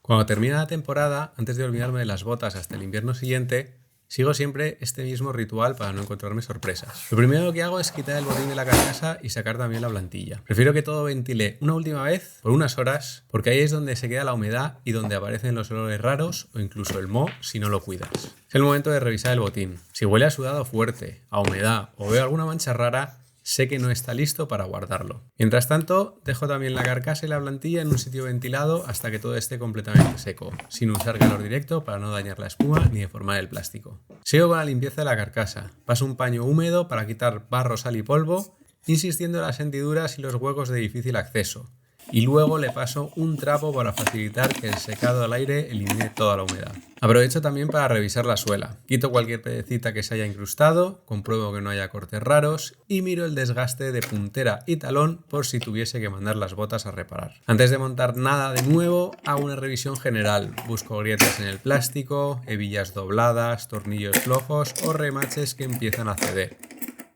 Cuando termina la temporada, antes de olvidarme de las botas hasta el invierno siguiente, sigo siempre este mismo ritual para no encontrarme sorpresas. Lo primero que hago es quitar el botín de la carcasa y sacar también la plantilla. Prefiero que todo ventile una última vez por unas horas, porque ahí es donde se queda la humedad y donde aparecen los olores raros o incluso el moho si no lo cuidas. Es el momento de revisar el botín. Si huele a sudado fuerte, a humedad o veo alguna mancha rara, sé que no está listo para guardarlo. Mientras tanto, dejo también la carcasa y la plantilla en un sitio ventilado hasta que todo esté completamente seco, sin usar calor directo para no dañar la espuma ni deformar el plástico. Sigo con la limpieza de la carcasa. Paso un paño húmedo para quitar barro, sal y polvo, insistiendo en las hendiduras y los huecos de difícil acceso. Y luego le paso un trapo para facilitar que el secado al aire elimine toda la humedad. Aprovecho también para revisar la suela. Quito cualquier piedecita que se haya incrustado, compruebo que no haya cortes raros y miro el desgaste de puntera y talón por si tuviese que mandar las botas a reparar. Antes de montar nada de nuevo, hago una revisión general. Busco grietas en el plástico, hebillas dobladas, tornillos flojos o remaches que empiezan a ceder.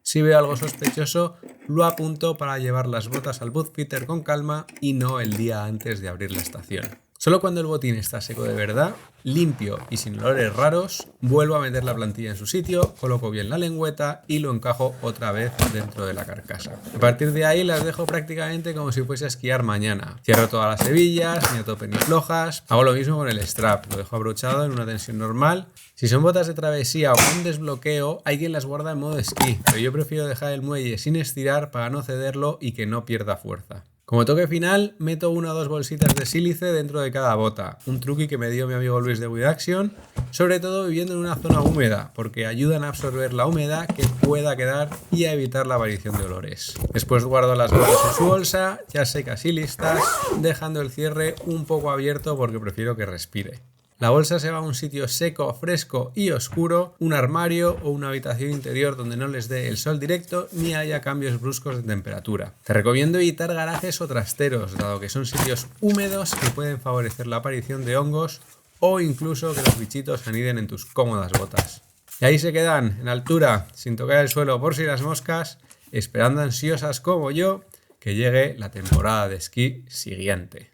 Si veo algo sospechoso, lo apunto para llevar las botas al bootfitter con calma y no el día antes de abrir la estación. Solo cuando el botín está seco de verdad, limpio y sin olores raros, vuelvo a meter la plantilla en su sitio, coloco bien la lengüeta y lo encajo otra vez dentro de la carcasa. A partir de ahí las dejo prácticamente como si fuese a esquiar mañana. Cierro todas las hebillas, ni a tope ni flojas. Hago lo mismo con el strap, lo dejo abrochado en una tensión normal. Si son botas de travesía o con desbloqueo, hay quien las guarda en modo esquí, pero yo prefiero dejar el muelle sin estirar para no cederlo y que no pierda fuerza. Como toque final, meto 1 o 2 bolsitas de sílice dentro de cada bota, un truqui que me dio mi amigo Luis de With Action, sobre todo viviendo en una zona húmeda, porque ayudan a absorber la humedad que pueda quedar y a evitar la aparición de olores. Después guardo las botas en su bolsa, ya secas y listas, dejando el cierre un poco abierto porque prefiero que respire. La bolsa se va a un sitio seco, fresco y oscuro, un armario o una habitación interior donde no les dé el sol directo ni haya cambios bruscos de temperatura. Te recomiendo evitar garajes o trasteros, dado que son sitios húmedos que pueden favorecer la aparición de hongos o incluso que los bichitos aniden en tus cómodas botas. Y ahí se quedan, en altura, sin tocar el suelo por si las moscas, esperando ansiosas como yo que llegue la temporada de esquí siguiente.